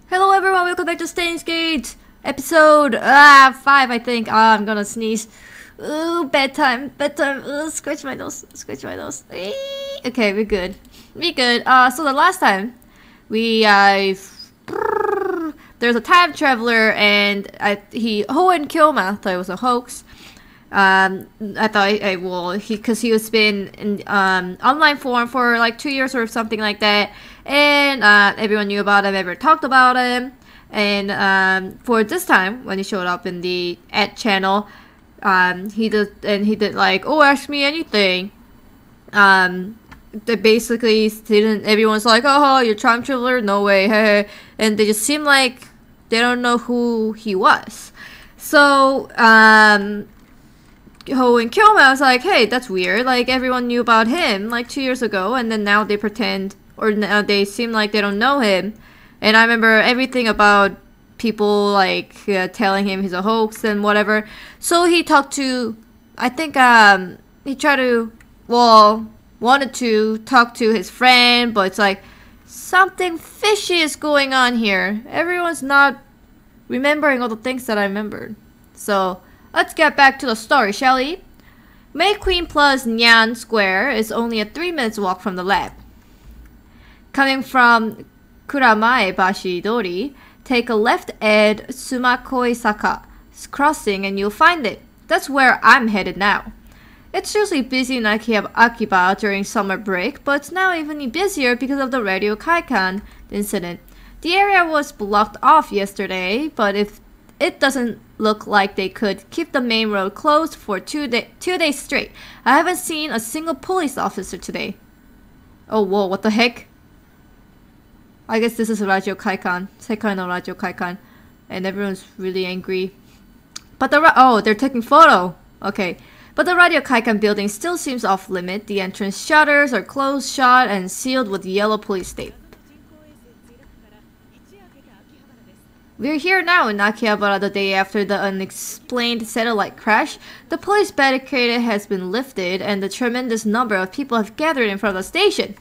Hello everyone, welcome back to Steins episode 5 I think. I'm gonna sneeze. Ooh, bedtime. Scratch my nose. Okay, we're good. So the last time we there's a time traveler and Ho and Kyoma thought it was a hoax. I thought because he was been in online form for like 2 years or something like that, and everyone knew about him, everyone talked about him, and for this time when he showed up in the ad channel, he did like, oh, ask me anything. They basically didn't. Everyone's like, oh, you're time traveler, no way, hey, and they just seem like they don't know who he was. So Ho and Kyoma was like, hey, that's weird. Like, everyone knew about him like 2 years ago, and then now they pretend, or now they seem like they don't know him. And I remember everything about people like telling him he's a hoax and whatever. So he talked to, I think, he tried to, wanted to talk to his friend, but it's like something fishy is going on here. Everyone's not remembering all the things that I remembered. So let's get back to the story, shall we? MayQueen+Nyan Square is only a 3 minutes walk from the lab. Coming from Kuramae Bashi Dori, take a left at Sumakoi Saka crossing and you'll find it. That's where I'm headed now. It's usually busy in Akiba during summer break, but it's now even busier because of the Radio Kaikan incident. The area was blocked off yesterday, but if it doesn't look like they could keep the main road closed for 2 days straight. I haven't seen a single police officer today. Oh, whoa, what the heck? I guess this is Radio Kaikan. Sekai no Radio Kaikan. And everyone's really angry. But they're taking photo. Okay. But the Radio Kaikan building still seems off limit. The entrance shutters are closed shut and sealed with yellow police tape. We're here now in Akihabara the day after the unexplained satellite crash. The police barricade has been lifted and a tremendous number of people have gathered in front of the station.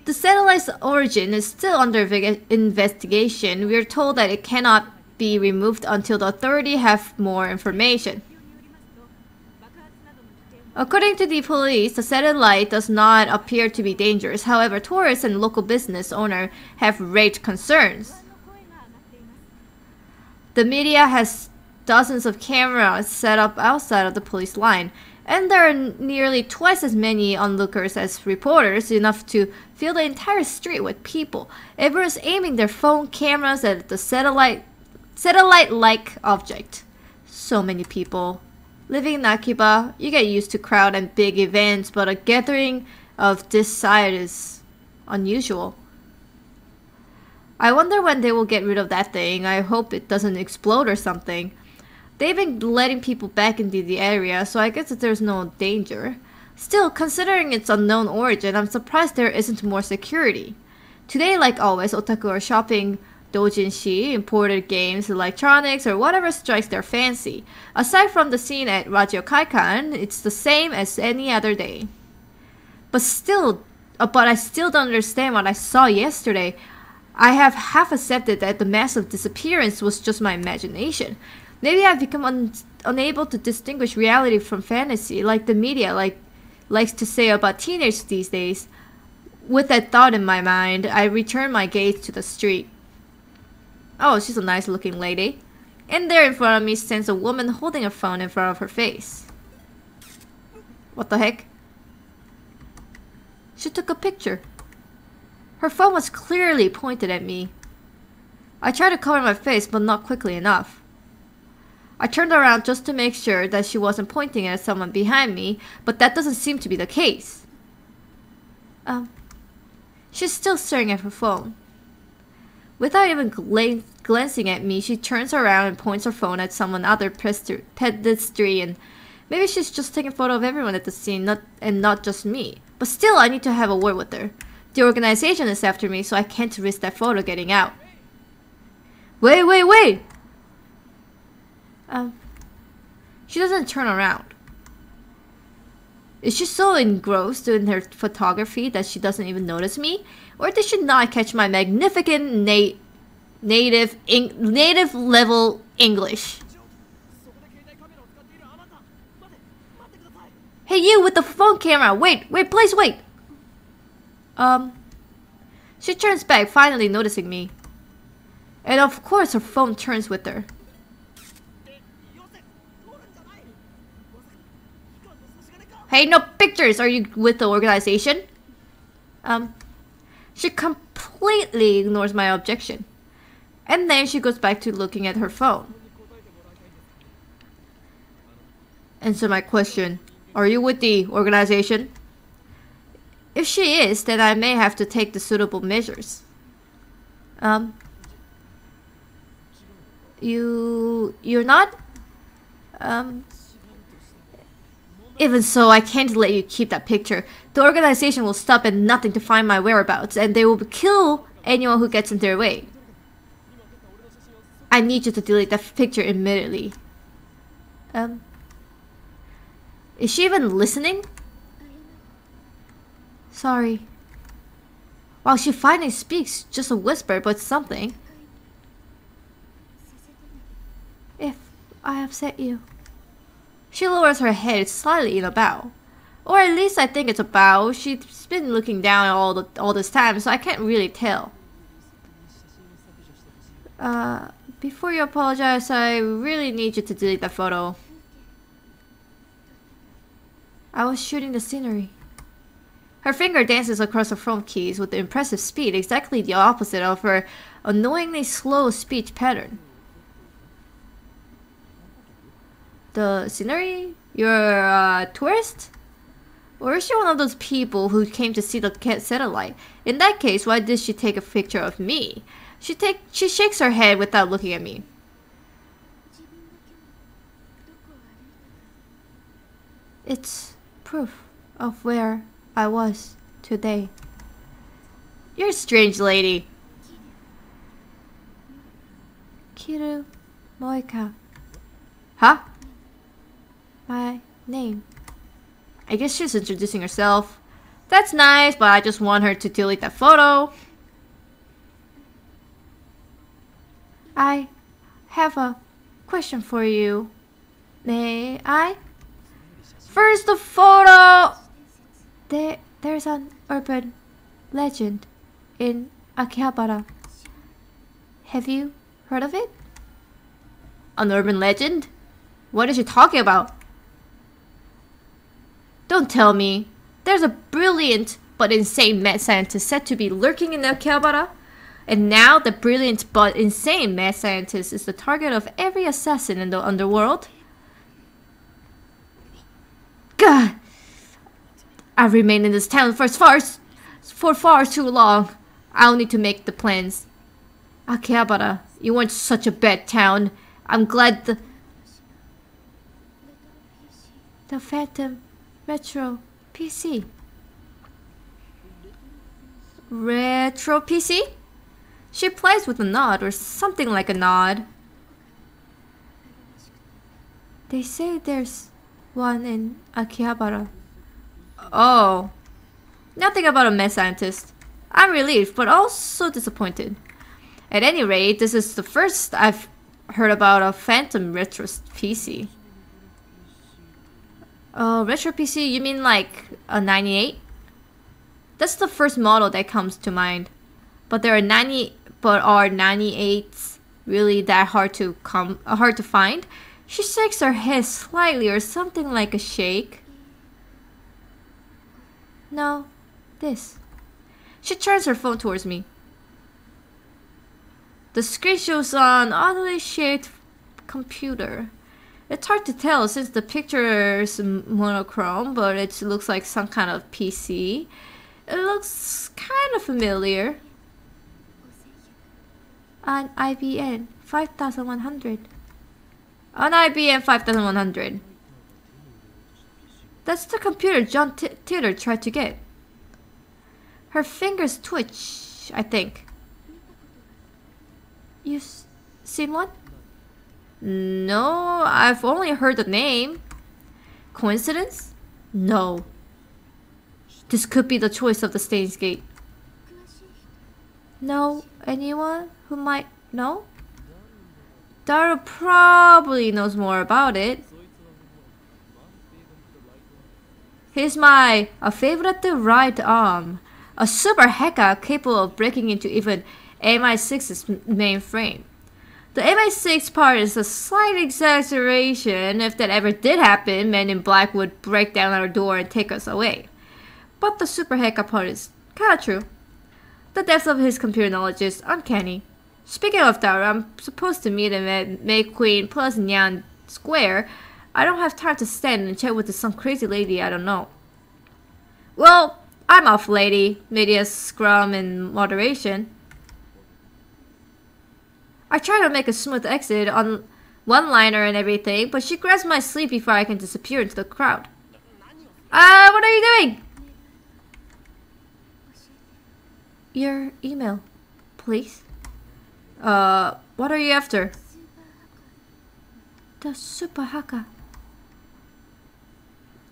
The satellite's origin is still under investigation. We are told that it cannot be removed until the authorities have more information. According to the police, the satellite does not appear to be dangerous. However, tourists and local business owners have raised concerns. The media has dozens of cameras set up outside of the police line, and there are nearly twice as many onlookers as reporters, enough to fill the entire street with people. Everyone's aiming their phone cameras at the satellite-like object. So many people. Living in Akiba, you get used to crowd and big events, but a gathering of this size is unusual. I wonder when they will get rid of that thing. I hope it doesn't explode or something. They've been letting people back into the area, so I guess that there's no danger. Still, considering its unknown origin, I'm surprised there isn't more security. Today, like always, otaku are shopping doujinshi, imported games, electronics, or whatever strikes their fancy. Aside from the scene at Radio Kaikan, it's the same as any other day. But I still don't understand what I saw yesterday. I have half accepted that the massive disappearance was just my imagination. Maybe I've become unable to distinguish reality from fantasy, like the media likes to say about teenagers these days. With that thought in my mind, I return my gaze to the street. Oh, she's a nice looking lady. And there in front of me stands a woman holding a phone in front of her face. What the heck? She took a picture. Her phone was clearly pointed at me. I tried to cover my face, but not quickly enough. I turned around just to make sure that she wasn't pointing at someone behind me, but that doesn't seem to be the case. She's still staring at her phone. Without even glancing at me, she turns around and points her phone at someone other pedestrian. Maybe she's just taking a photo of everyone at the scene, not just me. But still, I need to have a word with her. The organization is after me, so I can't risk that photo getting out. Wait! She doesn't turn around. Is she so engrossed in her photography that she doesn't even notice me? Or did she not catch my magnificent native level English? Hey, you with the phone camera! Wait, please wait! She turns back, finally noticing me. And of course her phone turns with her. Hey, no pictures! Are you with the organization? She completely ignores my objection. And then she goes back to looking at her phone. Answer my question. Are you with the organization? If she is, then I may have to take the suitable measures. You're not? Even so, I can't let you keep that picture. The organization will stop at nothing to find my whereabouts, and they will kill anyone who gets in their way. I need you to delete that picture immediately. Is she even listening? Sorry. Wow, she finally speaks, just a whisper, but something. If I upset you. She lowers her head slightly in a bow. Or at least I think it's a bow. She's been looking down all this time, so I can't really tell. Before you apologize, I really need you to delete that photo. I was shooting the scenery. Her finger dances across her phone keys with impressive speed, exactly the opposite of her annoyingly slow speech pattern. The scenery? You're a tourist? Or is she one of those people who came to see the satellite? In that case, why did she take a picture of me? She shakes her head without looking at me. It's proof of where I was today. You're a strange lady. Kiru Moika. Huh? My name. I guess she's introducing herself. That's nice, but I just want her to delete that photo. I have a question for you. May I? First, the photo! There's an urban legend in Akihabara. Have you heard of it? An urban legend? What is she talking about? Don't tell me. There's a brilliant but insane mad scientist said to be lurking in Akihabara. And now the brilliant but insane mad scientist is the target of every assassin in the underworld. God! I've remained in this town for far too long. I'll need to make the plans. Akihabara, you weren't such a bad town. I'm glad the Phantom Retro PC. Retro PC? She plays with a nod or something like a nod. They say there's one in Akihabara. Oh. Nothing about a mad scientist. I'm relieved, but also disappointed. At any rate, this is the first I've heard about a Phantom Retro PC. Retro PC, you mean like a 98? That's the first model that comes to mind. But are 98s really that hard to find? She shakes her head slightly or something like a shake. No, this. She turns her phone towards me. The screen shows an oddly shaped computer. It's hard to tell since the picture is monochrome, but it looks like some kind of PC. It looks kind of familiar. An IBM 5100. An IBM 5100. That's the computer John Titter tried to get. Her fingers twitch, I think. You've seen one? No, I've only heard the name. Coincidence? No, This could be the choice of the Steins gate. Know anyone who might know? Daru probably knows more about it. He's my favorite right arm. A super hacker capable of breaking into even MI6's mainframe. The MI6 part is a slight exaggeration. If that ever did happen, Men in Black would break down our door and take us away. But the super hacker part is kinda true. The depth of his computer knowledge is uncanny. Speaking of Daru, I'm supposed to meet him at MayQueen+Nyan Square. I don't have time to stand and chat with some crazy lady I don't know. Well, I'm off, lady. Maybe a scrum in moderation. I try to make a smooth exit on one-liner and everything, but she grabs my sleeve before I can disappear into the crowd. What are you doing? Your email, please. What are you after? The super hacker.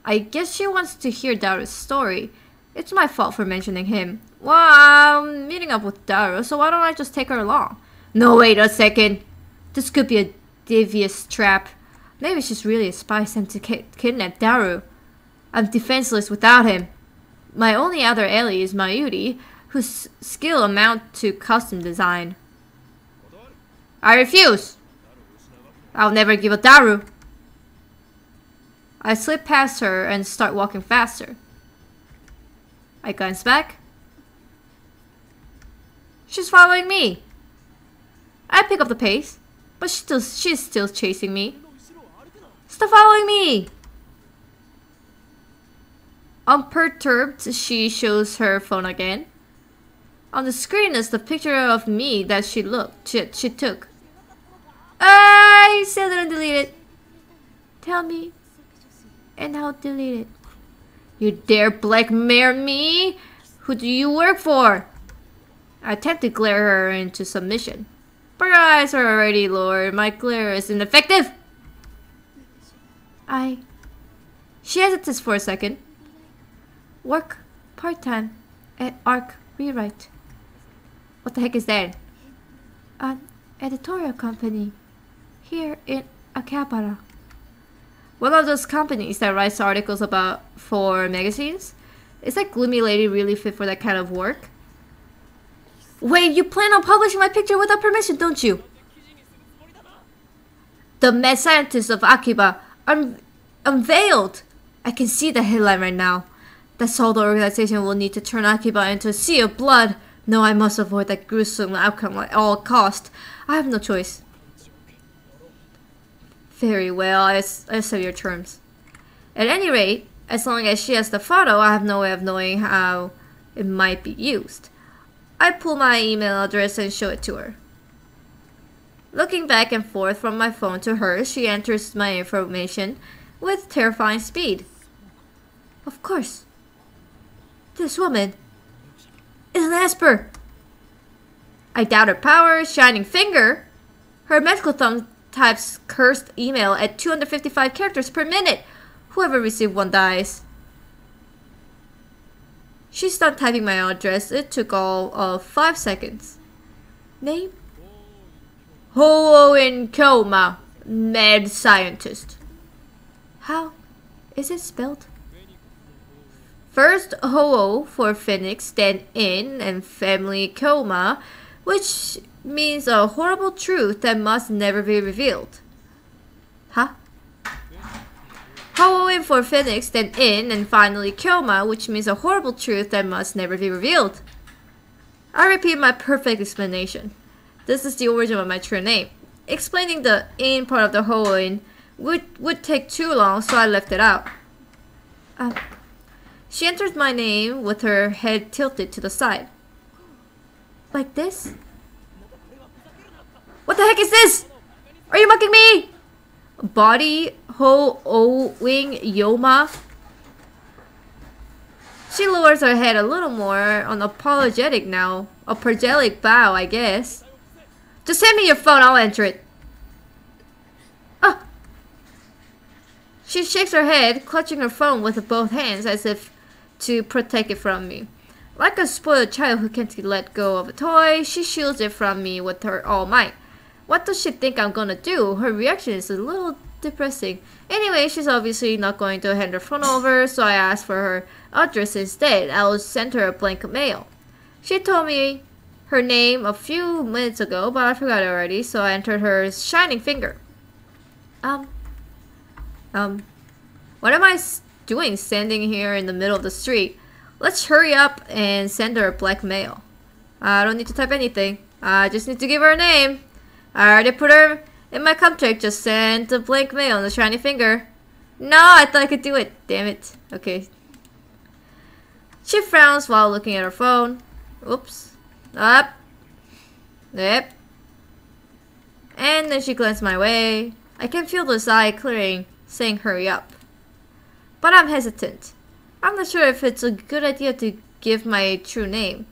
I guess she wants to hear Daru's story. It's my fault for mentioning him. Well, I'm meeting up with Daru, so why don't I just take her along? No, wait a second. This could be a devious trap. Maybe she's really a spy sent to kidnap Daru. I'm defenseless without him. My only other ally is Mayuri, whose skill amount to custom design. I refuse. I'll never give up Daru. I slip past her and start walking faster. I glance back. She's following me. I pick up the pace, but she's still chasing me. Stop following me! Unperturbed, she shows her phone again. On the screen is the picture of me that she took. I still didn't delete it. Tell me, and I'll delete it. You dare blackmail me? Who do you work for? I attempt to glare her into submission. But her eyes are already lowered. My glare is ineffective. She hesitates for a second. Work part-time at Arc Rewrite. What the heck is that? An editorial company here in Akihabara. One of those companies that writes articles for magazines? Is that gloomy lady really fit for that kind of work? Wait, you plan on publishing my picture without permission, don't you? The mad scientist of Akiba unveiled. I can see the headline right now. That's all the organization will need to turn Akiba into a sea of blood. No, I must avoid that gruesome outcome at all cost. I have no choice. Very well, I accept your terms. At any rate, as long as she has the photo, I have no way of knowing how it might be used. I pull my email address and show it to her. Looking back and forth from my phone to her, she enters my information with terrifying speed. Of course. This woman is an Esper. I doubt her power, shining finger. Her medical thumb types cursed email at 255 characters per minute. Whoever received one dies. She's done typing my address. It took all of 5 seconds. Name? Ho'oin Kyoma, mad scientist. How is it spelled? First Ho for Phoenix, then in and family Kyoma, which means a horrible truth that must never be revealed. Huh? Ho'oin for Phoenix, then in and finally Kyoma, which means a horrible truth that must never be revealed. I repeat my perfect explanation. This is the origin of my true name. Explaining the in part of the Ho'oin would take too long, so I left it out. She enters my name with her head tilted to the side. Like this? What the heck is this? Are you mocking me? Body Ho'oin Yoma? She lowers her head a little more, unapologetic now. A apologetic bow, I guess. Just hand me your phone, I'll enter it. She shakes her head, clutching her phone with both hands as if to protect it from me. Like a spoiled child who can't let go of a toy, she shields it from me with her all might. What does she think I'm gonna do? Her reaction is a little depressing. Anyway, she's obviously not going to hand her phone over, so I asked for her address instead. I will send her a blank mail. She told me her name a few minutes ago, but I forgot it already, so I entered her shining finger. What am I doing standing here in the middle of the street? Let's hurry up and send her a blank mail. I don't need to type anything. I just need to give her a name. I already put her in my contract. Just send the blank mail on the shiny finger. No, I thought I could do it. Damn it. Okay. She frowns while looking at her phone. Oops. Up. Yep. And then she glanced my way. I can feel the sigh clearing, saying hurry up. But I'm hesitant. I'm not sure if it's a good idea to give my true name.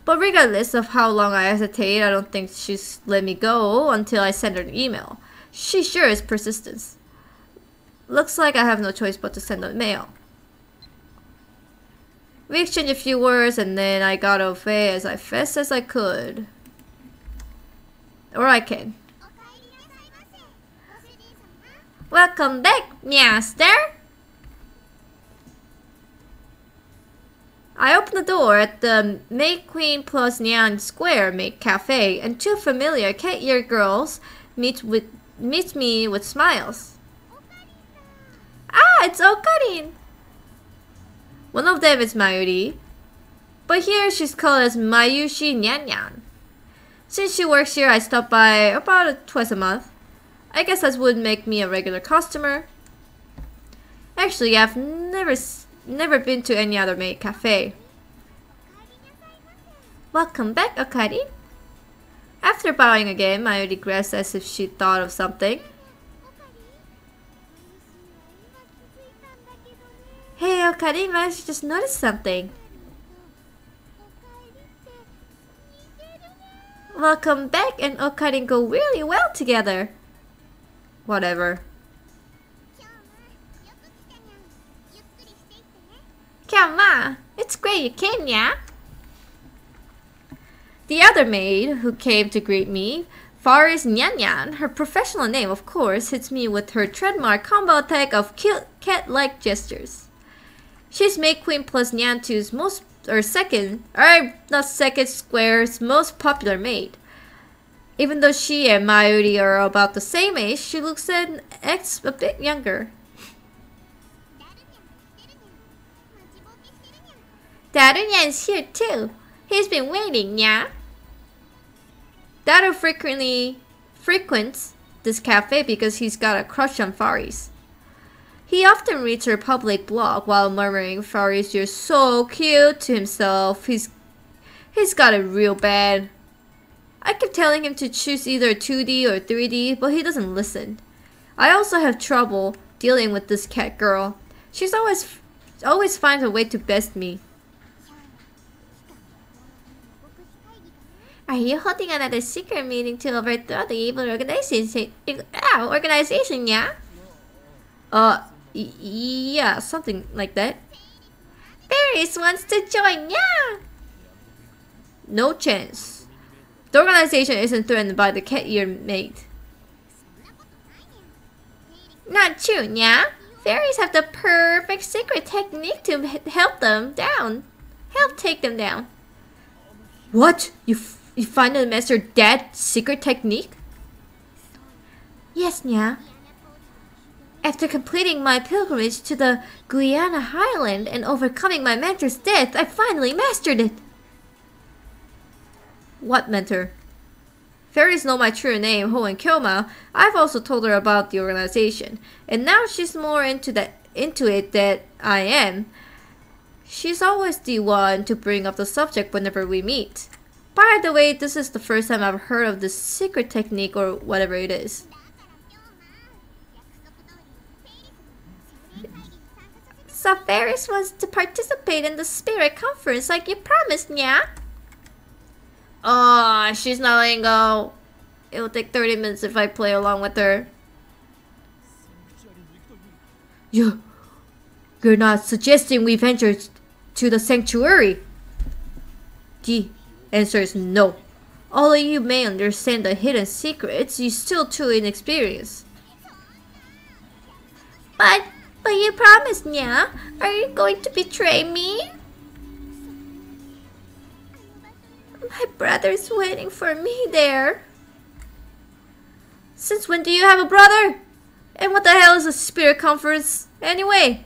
But regardless of how long I hesitate, I don't think she's let me go until I send her an email. She sure is persistent. Looks like I have no choice but to send a mail. We exchanged a few words and then I got away as fast as I could. Or I can. Welcome back, master! I open the door at the MayQueen+Nyan Square Maid Cafe, and two familiar cat-eared girls meet me with smiles. Ah, it's Okarin! One of them is Mayuri, but here she's called as MayQueen+Nyan. Since she works here, I stop by about twice a month. I guess that would make me a regular customer. Actually, I've never been to any other maid cafe. Welcome back, Okari. After bowing again, Mayuri grasped as if she thought of something. Hey, Okari, I just noticed something. Welcome back and Okari go really well together. Whatever. Kyama, it's great you came, yeah? The other maid who came to greet me, Faris Nyan, her professional name of course, hits me with her trademark combo attack of cute cat-like gestures. She's MayQueen+Nyan 2's Square's most popular maid. Even though she and Mayuri are about the same age, she looks and acts a bit younger. Darunyan's here too. He's been waiting, yeah? Daru frequents this cafe because he's got a crush on Faris. He often reads her public blog while murmuring, "Faris, you're so cute," to himself. He's got it real bad. I keep telling him to choose either 2D or 3D, but he doesn't listen. I also have trouble dealing with this cat girl. She's always finds a way to best me. Are you holding another secret meeting to overthrow the evil organization, yeah? Yeah, something like that. Paris wants to join, yeah? No chance. The organization isn't threatened by the cat-eared maid. Not true, yeah? Fairies have the perfect secret technique to help take them down. What? You finally mastered that secret technique? Yes, Nya. After completing my pilgrimage to the Guyana Highland and overcoming my mentor's death, I finally mastered it. What mentor? Fairies know my true name, Ho and Kyoma. I've also told her about the organization, and now she's more into it than I am. She's always the one to bring up the subject whenever we meet. By the way, this is the first time I've heard of this secret technique or whatever it is. So Fairies wants to participate in the spirit conference like you promised, Nya? Oh, she's not letting go. It will take 30 minutes if I play along with her. You're not suggesting we venture to the sanctuary? The answer is no. Although you may understand the hidden secrets, you're still too inexperienced. But you promised, Nya. Are you going to betray me? My brother's waiting for me there. Since when do you have a brother? And what the hell is a spirit conference anyway?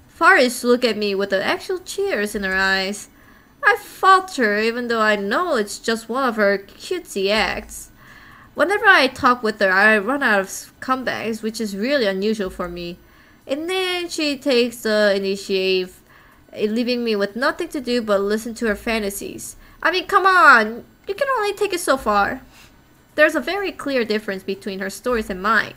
Faris looked at me with the actual tears in her eyes. I falter even though I know it's just one of her cutesy acts. Whenever I talk with her, I run out of comebacks, which is really unusual for me. And then she takes the initiative, leaving me with nothing to do but listen to her fantasies. I mean, come on! You can only take it so far. There's a very clear difference between her stories and mine.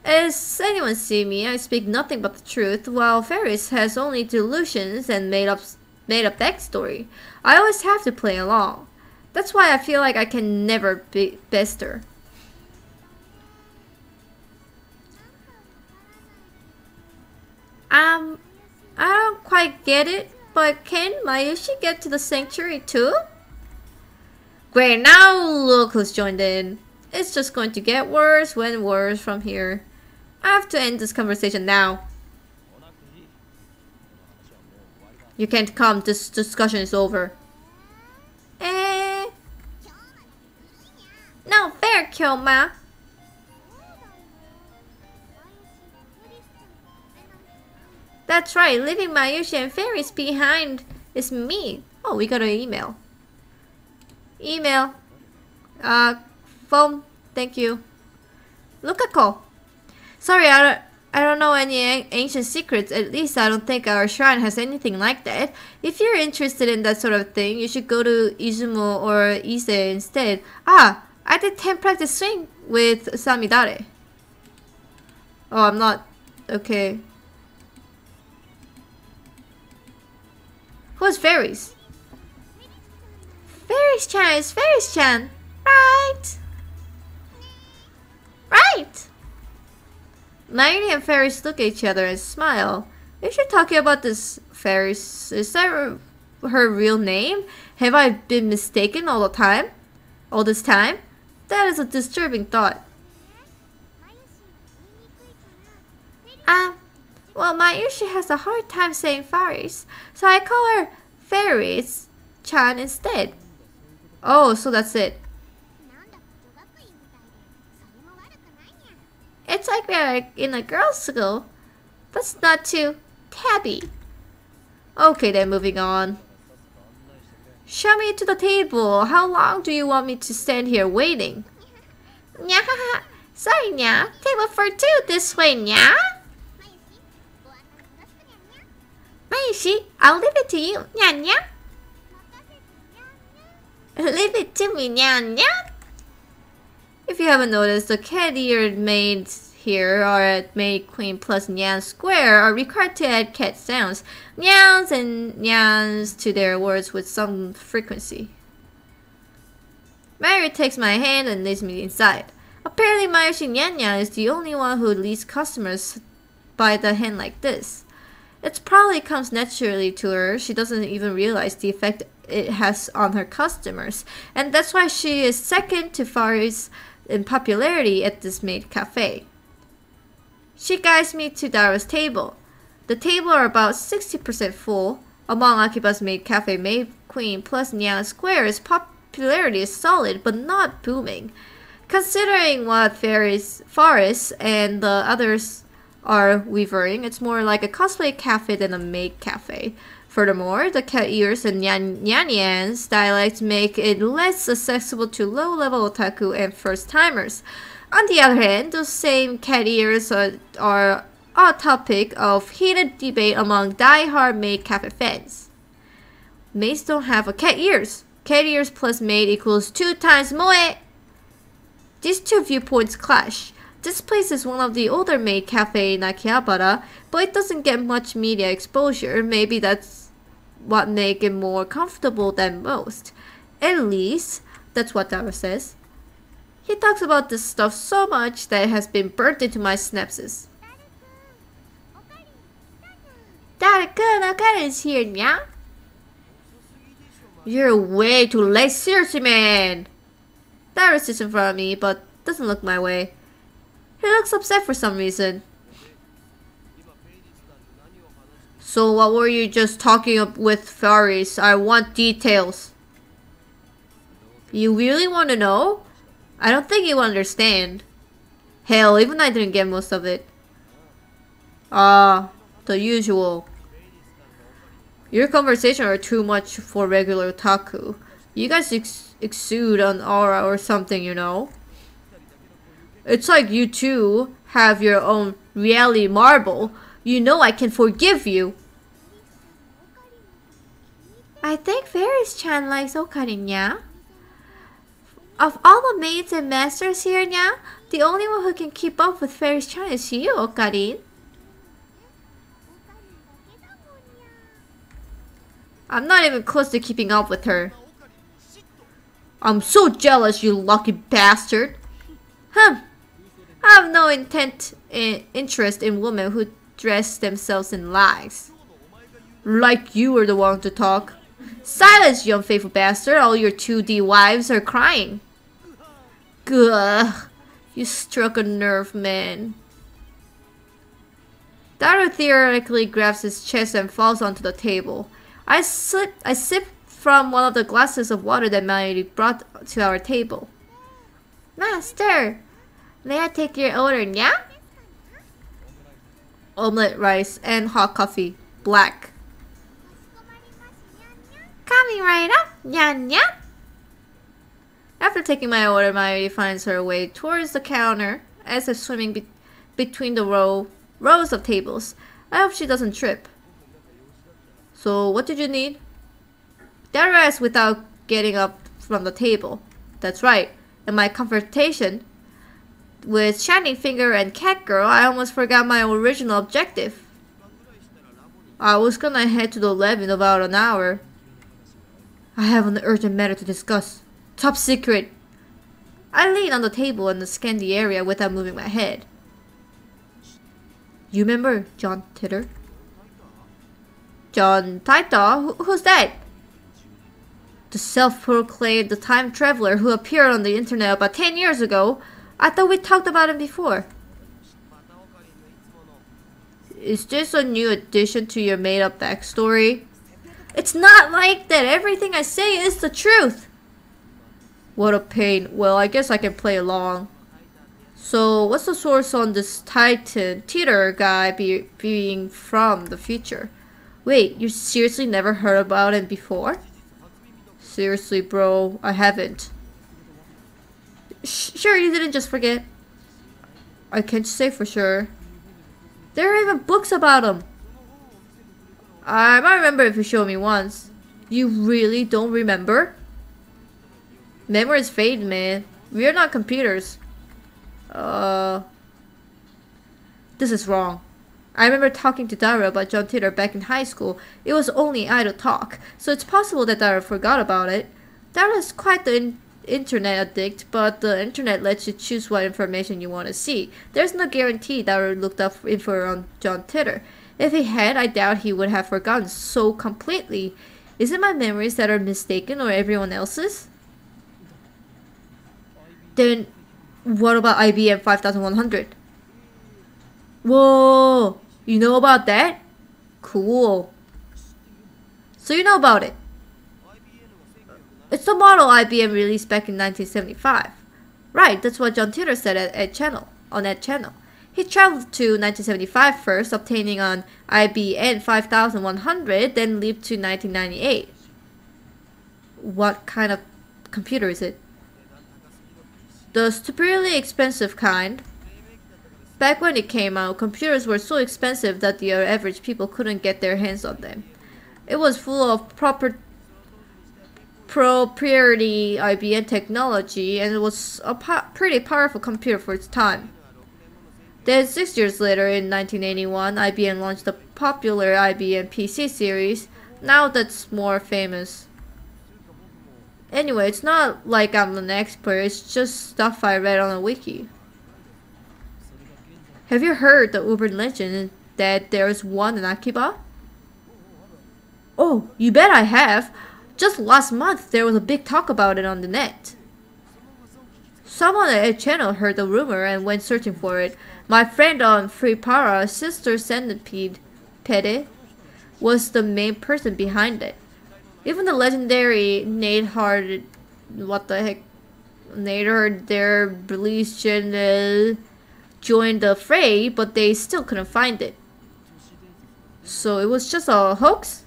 As anyone see me, I speak nothing but the truth, while Faris has only delusions and made up backstory. I always have to play along. That's why I feel like I can never be best her. I don't quite get it, but can Mayushi get to the sanctuary too? Great, now look who's joined in. It's just going to get worse when worse from here. I have to end this conversation now. You can't come, this discussion is over. No fair, Kyoma. That's right, leaving Mayushi and Faris behind is me. Oh, we got an email. Email. Phone. Thank you. Lukako. Sorry, I don't know any ancient secrets. At least I don't think our shrine has anything like that. If you're interested in that sort of thing, you should go to Izumo or Ise instead. Ah, I did 10 practice swing with Samidare. Oh, I'm not... Okay. Who's Faris? Faris-chan is Faris-chan. Right. Right. Mayuri and Faris look at each other and smile. Is she talking about this Faris? Is that her real name? Have I been mistaken all the time? All this time? That is a disturbing thought. Well, Mayushi has a hard time saying Faris, so I call her Faris-chan instead. Oh, so that's it. It's like we're in a girls' school. That's not too tabby. Okay then, moving on. Show me to the table. How long do you want me to stand here waiting? Nya, sorry Nya. Table for two this way, Nya. Mayushi, I'll leave it to you, Nyan Nyan. Leave it to me, Nyan Nyan. If you haven't noticed, the cat-eared maids here are at MayQueen+Nyan Square are required to add cat sounds, nyans and nyans to their words with some frequency. Mayuri takes my hand and leads me inside. Apparently Mayushi Nyan Nyan is the only one who leads customers by the hand like this. It probably comes naturally to her. She doesn't even realize the effect it has on her customers. And that's why she is second to Faris in popularity at this maid cafe. She guides me to Dara's table. The table are about 60% full. Among Akiba's maid cafe, MayQueen+Nyan Square's popularity is solid but not booming. Considering what Faris and the others are weavering, it's more like a cosplay cafe than a maid cafe. Furthermore, the cat ears and Nyanyan's dialects make it less accessible to low-level otaku and first-timers. On the other hand, those same cat ears are a topic of heated debate among die-hard maid cafe fans. Maids don't have a cat ears. Cat ears plus maid equals 2 times moe. These two viewpoints clash. This place is one of the older maid cafe in Akihabara, but it doesn't get much media exposure. Maybe that's what makes it more comfortable than most. At least, that's what Dara says. He talks about this stuff so much that it has been burnt into my synapses. 誰かの彼氏here, nya? You're way too late, seriously, man. Dara sits in front of me, but doesn't look my way. He looks upset for some reason. So what were you just talking with fairies? I want details. You really want to know? I don't think you understand. Hell, even I didn't get most of it. The usual. Your conversations are too much for regular otaku. You guys exude an aura or something, you know? It's like you two have your own reality marble. You know I can forgive you. I think Fairies-chan likes Okarin, yeah? Of all the maids and masters here, yeah, the only one who can keep up with Fairies-chan is you, Okarin. I'm not even close to keeping up with her. I'm so jealous, you lucky bastard. I have no interest in women who dress themselves in lies. Like you were the one to talk. Silence, you unfaithful bastard. All your 2D wives are crying. Gah, you struck a nerve, man. Daru theoretically grabs his chest and falls onto the table. I sip from one of the glasses of water that Melody brought to our table. Master, may I take your order, yeah? Omelette rice and hot coffee, black. Coming right up, Nyan Nyan. After taking my order, Melody finds her way towards the counter as if swimming between the rows of tables. I hope she doesn't trip. So, what did you need? Daru asked without getting up from the table. That's right. In my confrontation with Shining Finger and Cat Girl, I almost forgot my original objective. I was gonna head to the lab in about an hour. I have an urgent matter to discuss. Top secret. I leaned on the table and scanned the area without moving my head. You remember John Titter? John Taita? Who's that? The self-proclaimed time traveler who appeared on the internet about 10 years ago. I thought we talked about him before. Is this a new addition to your made-up backstory? It's not like that. Everything I say is the truth. What a pain. Well, I guess I can play along. So, what's the source on this Titan Teeter guy being from the future? Wait, you seriously never heard about him before? Seriously, bro, I haven't. Sure, you didn't just forget. I can't say for sure. There are even books about him. I might remember if you showed me once. You really don't remember? Memories fade, man. We are not computers. This is wrong. I remember talking to Dara about John Titter back in high school. It was only idle talk, so it's possible that Dara forgot about it. Dara is quite the internet addict, but the internet lets you choose what information you want to see. There's no guarantee Dara looked up info on John Titter. If he had, I doubt he would have forgotten so completely. Is it my memories that are mistaken or everyone else's? Then, what about IBM 5100? Whoa! You know about that? Cool. So you know about it. It's the model IBM released back in 1975. Right, that's what John Titter said on that channel. He traveled to 1975 first, obtaining an IBM 5100, then leaped to 1998. What kind of computer is it? The stupidly expensive kind. Back when it came out, computers were so expensive that the average people couldn't get their hands on them. It was full of proprietary IBM technology, and it was a pretty powerful computer for its time. Then 6 years later, in 1981, IBM launched the popular IBM PC series. Now that's more famous. Anyway, it's not like I'm an expert, it's just stuff I read on a wiki. Have you heard the urban legend that there's one in Akiba? Oh, you bet I have. Just last month there was a big talk about it on the net. Someone at a channel heard the rumor and went searching for it. My friend on Freepara, Sister Centipede, Pede, was the main person behind it. Even the legendary Nate Hard, what the heck, Nate Hard, their release channel joined the fray, but they still couldn't find it. So it was just a hoax?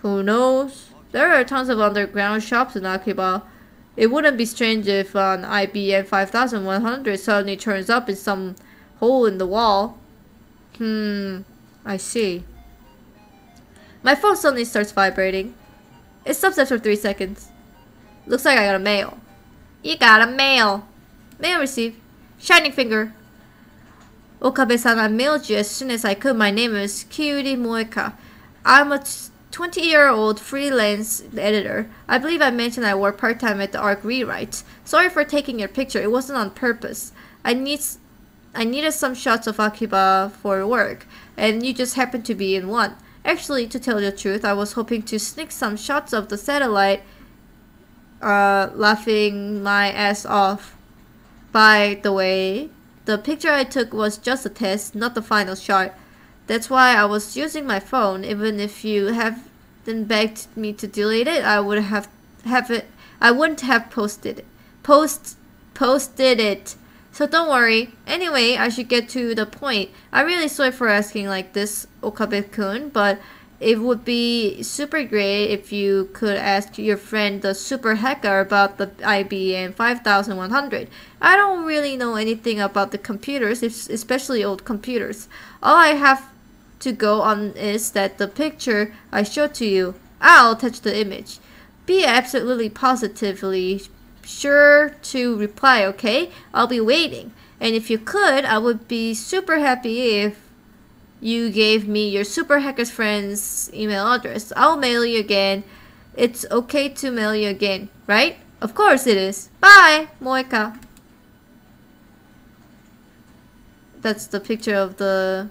Who knows? There are tons of underground shops in Akiba. It wouldn't be strange if an IBM 5100 suddenly turns up in some hole in the wall. I see. My phone suddenly starts vibrating. It stops after 3 seconds. Looks like I got a mail. You got a mail. Mail received. Shining finger. Okabe-san, I mailed you as soon as I could. My name is Kyuri Moeka. I'm a 20-year-old freelance editor. I believe I mentioned I work part-time at the ARC Rewrites. Sorry for taking your picture. It wasn't on purpose. I needed some shots of Akiba for work, and you just happened to be in one. Actually, to tell you the truth, I was hoping to sneak some shots of the satellite laughing my ass off. By the way, the picture I took was just a test, not the final shot. That's why I was using my phone. Even if you hadn't begged me to delete it, I would have it. I wouldn't have posted it. So don't worry. Anyway, I should get to the point. I'm really sorry for asking like this, Okabe-kun, but it would be super great if you could ask your friend the super hacker about the IBM 5100. I don't really know anything about the computers, especially old computers. All I have to go on is that the picture I showed to you. I'll attach the image. Be absolutely positively sure to reply, okay? I'll be waiting. And if you could, I would be super happy if you gave me your super hacker's friend's email address. I'll mail you again. It's okay to mail you again, right? Of course it is. Bye, Moeka. That's the picture of the...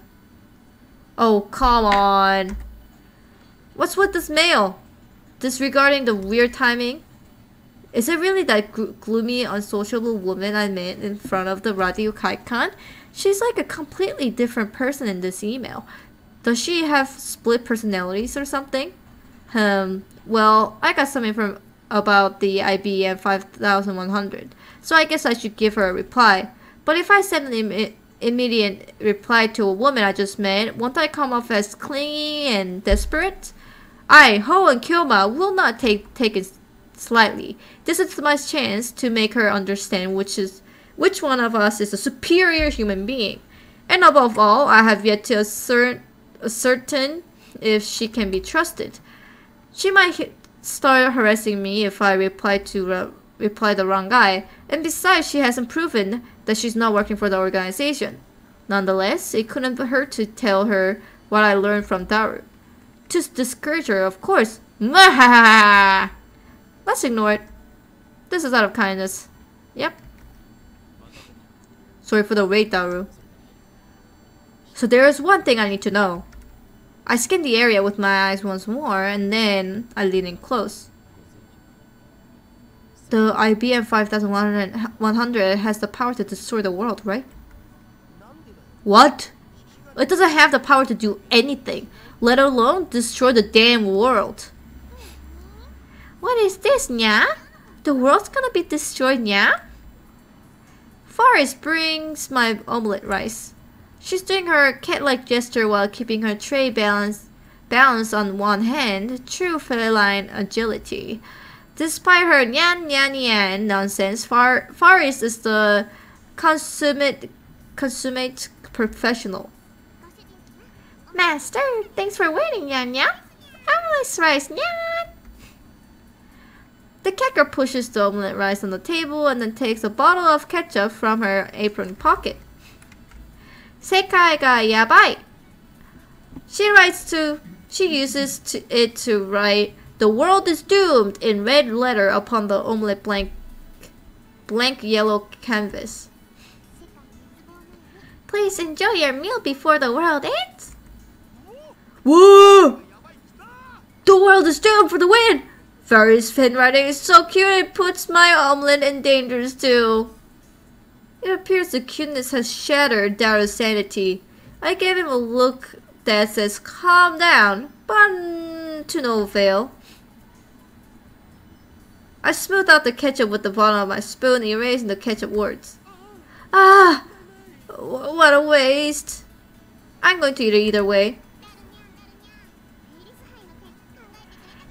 Oh, come on. What's with this mail? Disregarding the weird timing? Is it really that gloomy, unsociable woman I met in front of the Radio Kaikan? She's like a completely different person in this email. Does she have split personalities or something? Well, I got some info about the IBM 5100, so I guess I should give her a reply. But if I send an immediate reply to a woman I just met, won't I come off as clingy and desperate? Ho and Kyoma will not take it slightly. This is my chance to make her understand which one of us is a superior human being. And above all, I have yet to ascertain if she can be trusted. She might start harassing me if I reply the wrong guy, and besides, she hasn't proven that she's not working for the organization. Nonetheless, it couldn't hurt to tell her what I learned from Daru. To discourage her, of course. Let's ignore it. This is out of kindness. Yep. Sorry for the wait, Daru. So there is one thing I need to know. I scanned the area with my eyes once more, and then I leaned in close. The IBM 5100 has the power to destroy the world, right? What? It doesn't have the power to do anything, let alone destroy the damn world. What is this, Nya? The world's gonna be destroyed, Nya? Forrest brings my omelette rice. She's doing her cat-like gesture while keeping her tray balanced on one hand, true feline agility. Despite her nyan nonsense, Forrest is the consummate professional. Master, thanks for waiting, Nya. Omelette rice, Nya. The catgirl pushes the omelette rice on the table and then takes a bottle of ketchup from her apron pocket. Sekai ga yabai. She uses it to write "The world is doomed" in red letter upon the omelette blank yellow canvas. Please enjoy your meal before the world ends. Whoa! The world is doomed for the win! Fairy's handwriting is so cute it puts my omelet in danger too. It appears the cuteness has shattered Darrow's sanity. I gave him a look that says calm down, but to no avail. I smoothed out the ketchup with the bottom of my spoon, erasing the ketchup words. Ah! What a waste! I'm going to eat it either way.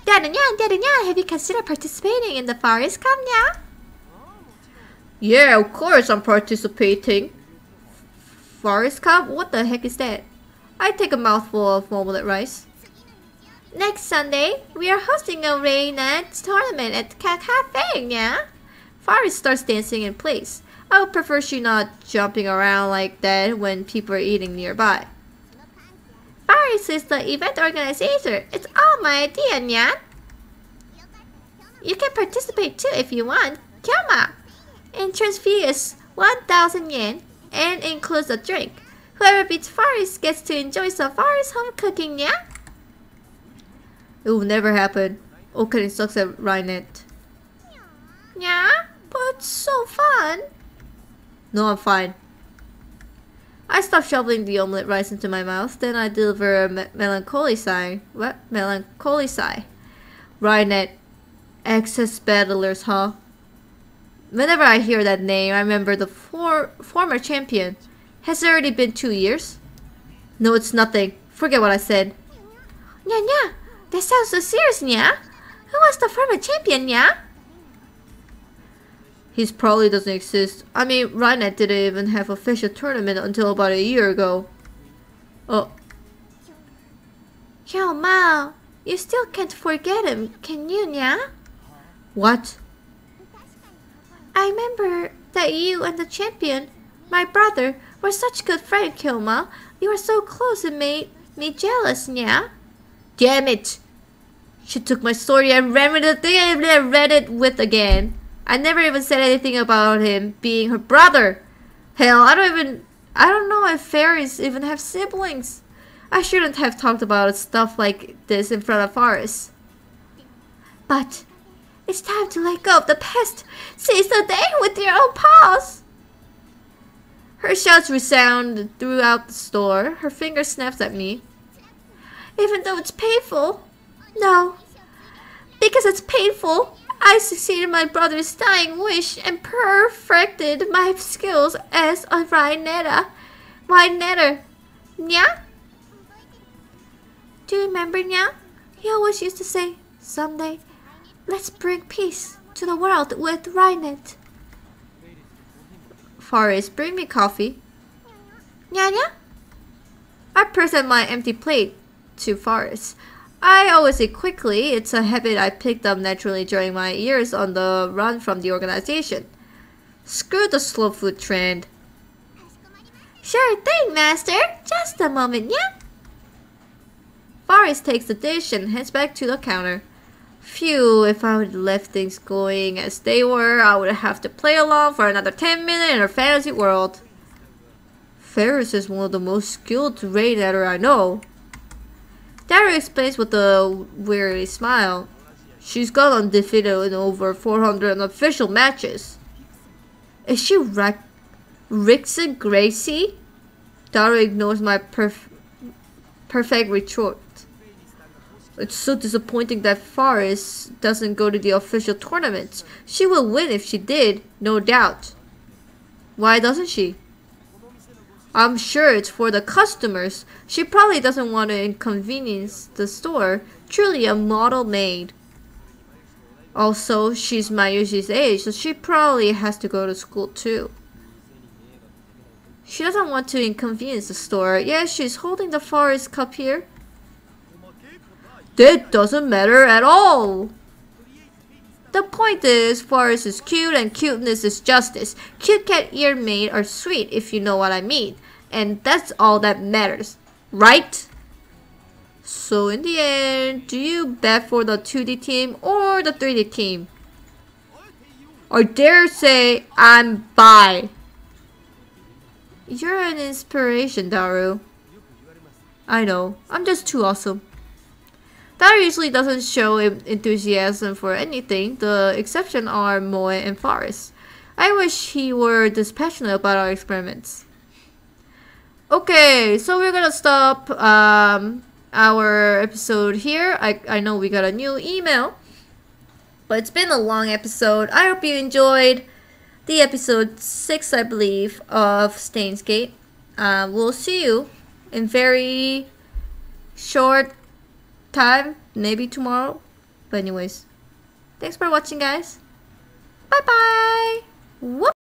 Nyan, have you considered participating in the Forest Cup now? Yeah, of course I'm participating. Forest Cup? What the heck is that? I take a mouthful of omelette rice. Next Sunday, we are hosting a Rainette tournament at Cafe, yeah? Forest starts dancing in place. I would prefer she not jumping around like that when people are eating nearby. Forest is the event organizer. It's all my idea, Nyan. You can participate too if you want. Come. Entrance fee is 1,000 yen and includes a drink. Whoever beats Forest gets to enjoy some Forest home cooking, yeah? It will never happen. Okarin sucks at Rainette. Yeah, but it's so fun. No, I'm fine. I stop shoveling the omelette rice into my mouth, then I deliver a melancholy sigh. What? Melancholy sigh. Rainette. Excess battlers, huh? Whenever I hear that name, I remember the former champion. Has it already been 2 years? No, it's nothing. Forget what I said. Nya, that sounds so serious, Nya. Who was the former champion, Nya? He probably doesn't exist. I mean, Rainette didn't even have official tournament until about a year ago. Oh. Yo, Mao, you still can't forget him, can you, Nya? What? I remember that you and the champion, my brother, were such good friends, Kyoma. You were so close and made me jealous, Nya. Damn it! She took my story and ran with the thing I read it with again. I never even said anything about him being her brother. Hell, I don't know if fairies even have siblings. I shouldn't have talked about stuff like this in front of Forest. But it's time to let go of the past. Seize the day with your own paws. Her shouts resound throughout the store. Her finger snaps at me. Even though it's painful. No. Because it's painful, I succeeded my brother's dying wish and perfected my skills as a Rainetter. Nya? Do you remember, Nya? He always used to say, someday, let's bring peace to the world with Rainette. Forest, bring me coffee. Nya? I present my empty plate to Forest. I always eat quickly. It's a habit I picked up naturally during my years on the run from the organization. Screw the slow food trend. Sure thing, master. Just a moment, yeah? Forest takes the dish and heads back to the counter. Phew, if I would left things going as they were, I would have to play along for another 10 minutes in her fantasy world. Ferris is one of the most skilled Rainetter I know. Darrow explains with a weary smile. She's gone undefeated in over 400 official matches. Is she Rixen Gracie? Darrow ignores my perfect retort. It's so disappointing that Forest doesn't go to the official tournaments. She will win if she did, no doubt. Why doesn't she? I'm sure it's for the customers. She probably doesn't want to inconvenience the store. Truly a model maid. Also, she's Mayushi's age, so she probably has to go to school too. She doesn't want to inconvenience the store. Yeah, she's holding the Forest Cup here. That doesn't matter at all. The point is, Forest is cute and cuteness is justice. Cute cat ear maid are sweet, if you know what I mean. And that's all that matters, right? So in the end, do you bet for the 2D team or the 3D team? I dare say I'm bi. You're an inspiration, Daru. I know, I'm just too awesome. That usually doesn't show enthusiasm for anything. The exception are Moe and Forrest. I wish he were this passionate about our experiments. Okay, so we're gonna stop our episode here. I know we got a new email, but it's been a long episode. I hope you enjoyed the episode 6, I believe, of Steins Gate. We'll see you in very short time, maybe tomorrow. But anyways, thanks for watching, guys. Bye bye. Whoop.